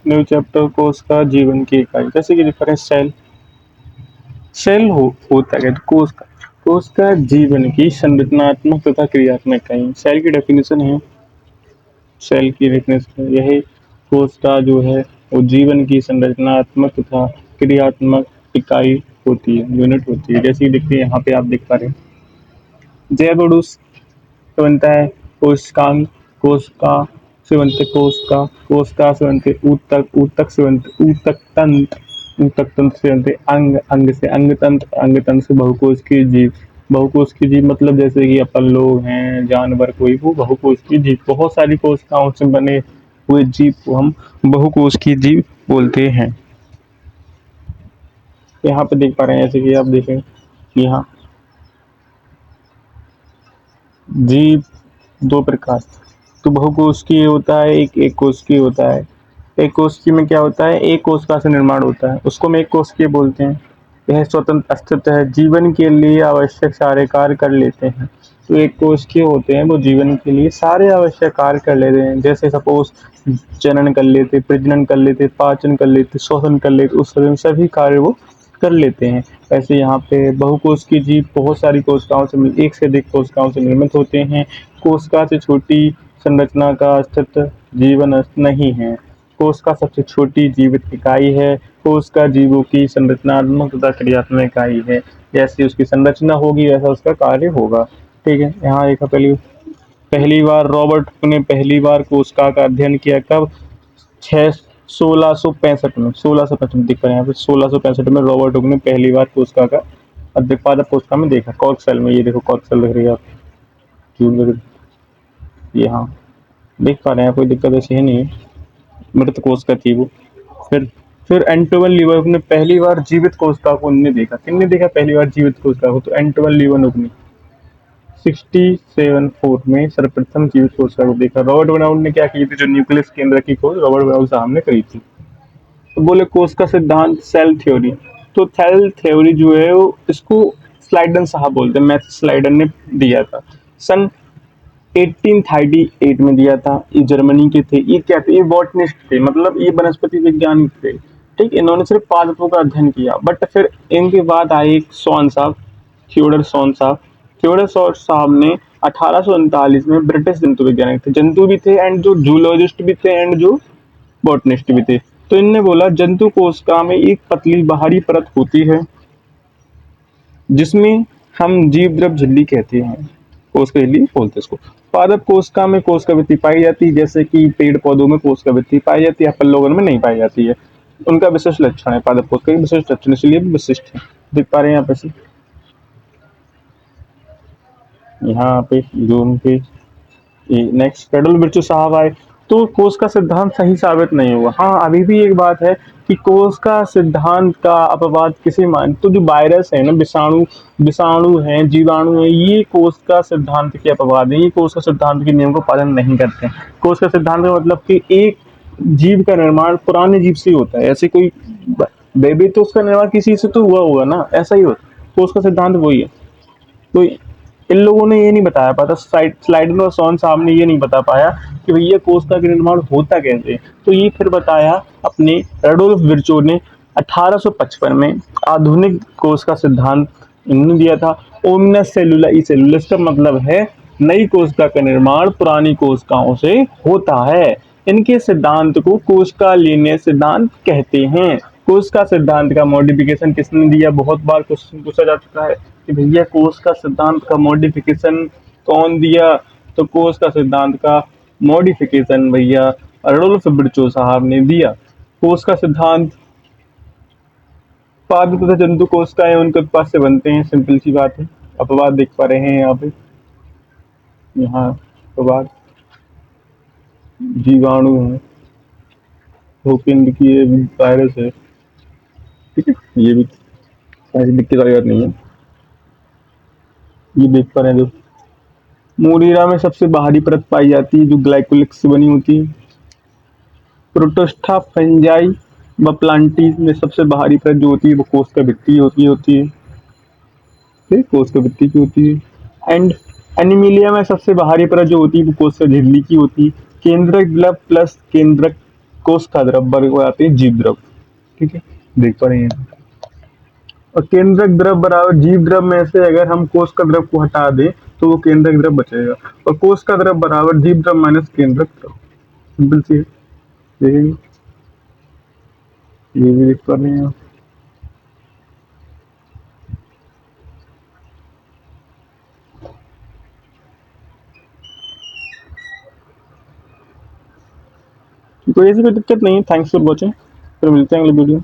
New chapter कोश का जीवन की इकाई, जैसे कि डिफरेंस सेल। सेल होता है तो कोश का जीवन की संरचनात्मक तथा क्रियात्मक इकाई। सेल की डेफिनेशन है, सेल की डेफिनेशन है यह कोश का जो है वो जीवन की संरचनात्मक तथा क्रियात्मक इकाई होती है, यूनिट होती है। जैसे कि देखिए यहाँ पे आप देख पा रहे हैं, जैवडूस से बनता है कोशिकांग, कोशिका से बनते कोशिका, कोशिका से बनते ऊतक, ऊतक से बनते ऊतक तंत्र, ऊतक तंत्र से बनते अंग, अंग से अंग तंत्र, अंग तंत्र से बहुकोशिकीय जीव। बहुकोशिकीय जीव मतलब जैसे कि अपन लोग हैं, जानवर कोई, वो बहुकोशिकीय जीव। बहुत सारी कोशिकाओं से बने हुए जीव को हम बहुकोशिकीय जीव बोलते हैं। यहाँ पे देख पा रहे हैं, जैसे कि आप देखें यहाँ जीव दो प्रकार, तो बहुकोशिकीय होता है, एक कोशिकीय होता है। एक कोशिकीय में क्या होता है, एक कोशिका से निर्माण होता है, उसको हम एक कोशिकीय बोलते हैं। यह स्वतंत्र अस्तित्व है, जीवन के लिए आवश्यक सारे कार्य कर लेते हैं। तो एक कोशिकीय होते हैं वो जीवन के लिए सारे आवश्यक कार्य कर लेते हैं। जैसे सपोज जनन कर लेते, प्रजनन कर लेते, पाचन कर लेते, श्वसन कर लेते, उस सभी कार्य वो कर लेते हैं। ऐसे यहाँ पे बहुकोशिकीय जीव बहुत सारी कोशिकाओं से एक से अधिक कोशिकाओं से निर्मित होते हैं। कोशिका से छोटी संरचना का अस्तित्व जीवन नहीं है। कोशिका सबसे छोटी जीवित इकाई है। कोशिका जीवों की संरचनात्मक तथा क्रियात्मक इकाई है। जैसी उसकी संरचना होगी वैसा उसका कार्य होगा। ठीक है, यहाँ एक पहली पहली बार रॉबर्ट ने पहली बार कोशिका का अध्ययन किया कब? छः 1665 में, 1665 दिख रहा है यहाँ पे, 1665 में रॉबर्ट हुक ने पहली बार कोशिका का पादप कोशिका में देखा, कॉर्क सेल में। ये देखो कॉर्क सेल दिख रही है आप, ये हाँ देख पा रहे हैं, कोई दिक्कत ऐसी है नहीं है, मृत कोशिका थी वो। फिर फिर एंटोवन लीवरहुक ने पहली बार जीवित कोशिका को उनने देखा। किसने देखा पहली बार जीवित कोशिका को? तो एंटोवन लीवरहुक ने 67 में सर्वप्रथम जीवित कोशिका को देखा। रॉबर्ट ब्राउन ने क्या की थी, जो न्यूक्लियस केंद्र की खोज रॉबर्ट ब्राउन साहब ने करी थी। तो बोले कोशिका सिद्धांत, सेल थ्योरी। तो सेल थ्योरी जो है वो इसको स्लाइडन साहब बोलते हैं, मैथ स्लाइडन ने दिया था सन 1838 में दिया था। ये जर्मनी के थे। ये क्या थे? ये बॉटनिस्ट थे, मतलब ये वनस्पति वैज्ञानिक थे। ठीक, इन्होंने सिर्फ पादपों का अध्ययन किया। बट फिर इनके बाद आए एक सॉन साहब, थियोडर सॉन साहब। थियोडर सॉन साहब ने 1839 में ब्रिटिश जंतु वैज्ञानिक थे, जंतु भी थे एंड जो जूलॉजिस्ट भी थे एंड जो बॉटनिस्ट भी थे। तो इनने बोला जंतु कोशिका में एक पतली बाहरी परत होती है जिसमें हम जीव द्रव झिल्ली कहते हैं, कोशिका झिल्ली बोलते हैं इसको। पादप कोशिका में कोशिका वृत्ति पाई जाती है, जैसे कि पेड़ पौधों में कोशिका वृत्ति पाई जाती है, अपन लोगों में नहीं पाई जाती है। उनका विशिष्ट लक्षण है, पादप कोशिका के विशिष्ट लक्षण, इसलिए भी विशिष्ट है। देख पा रहे हैं यहाँ पे, यहाँ पे जूम पे नेक्स्ट पेडल बिरचू साहब आए। तो कोश का सिद्धांत सही साबित नहीं हुआ। हाँ, अभी भी एक बात है कि कोश का सिद्धांत का अपवाद किसे मान, तो जो वायरस है ना, विषाणु विषाणु हैं, जीवाणु हैं, ये कोश का सिद्धांत के अपवाद है। ये कोश का सिद्धांत के नियम को पालन नहीं करते हैं। कोश का सिद्धांत का मतलब कि एक जीव का निर्माण पुराने जीव से होता है। ऐसे कोई बेबी तो उसका निर्माण किसी से तो हुआ होगा ना, ऐसा ही होता है। कोश का सिद्धांत वही है। तो इन लोगों ने ये नहीं बताया पाता, स्लाइडन और सॉन साहब ने ये नहीं बता पाया कि भैया कोशिका का निर्माण होता कैसे। तो ये फिर बताया अपने रेडोल्फ विर्चो ने 1855 में। आधुनिक कोश का सिद्धांत इन्होंने दिया था। ओमिनस सेलुला ई सेलुला, इसका मतलब है नई कोशिका का निर्माण पुरानी कोशिकाओं से होता है। इनके सिद्धांत को कोशिका लीनियर सिद्धांत कहते हैं। कोशिका सिद्धांत का मॉडिफिकेशन किसने दिया? बहुत बार क्वेश्चन पूछा जा चुका है कि भैया कोशिका सिद्धांत का मॉडिफिकेशन कौन दिया? तो कोशिका सिद्धांत का मॉडिफिकेशन भैया रेडोल्फ विर्चो साहब ने दिया। कोशिका सिद्धांत पादप तथा जंतु कोशिकाएं उनके उत्पाद से बनते हैं, सिंपल सी बात है। अपवाद देख पा रहे हैं यहाँ पे, यहाँ अपवाद जीवाणु है, भूपिंड की ये वायरस है। ठीक है, ये भी ऐसी दिक्कत वाली बात नहीं है। ये देख पा रहे हैं, जो मोरिरा में सबसे बाहरी परत पाई जाती है जो ग्लाइकोलिक से बनी होती है। प्रोटोस्टा फंजाई व प्लांटी में सबसे बाहरी परत जो होती है वो कोशिका भित्ति होती है। ठीक, कोशिका भित्ति की होती है। एंड एनिमिलिया में सबसे बाहरी परत जो होती है वो कोशिका झिल्ली की होती है। केंद्रक ग्लब प्लस केंद्रक कोशिका द्रव, वर्ग में आती है जीव द्रव। ठीक है, देख पा रहे हैं। और केंद्रक द्रव बराबर जीव द्रव में से अगर हम कोशिका द्रव को हटा दें तो वो केंद्रक द्रव बचेगा, और कोशिका द्रव बराबर जीव द्रव माइनस केंद्रक द्रव। सिंपल सी है, देखेंगे ये भी देख पा रहे हैं। कोई ऐसी कोई दिक्कत नहीं है। थैंक्स फॉर वॉचिंग, फिर मिलते हैं अगले वीडियो।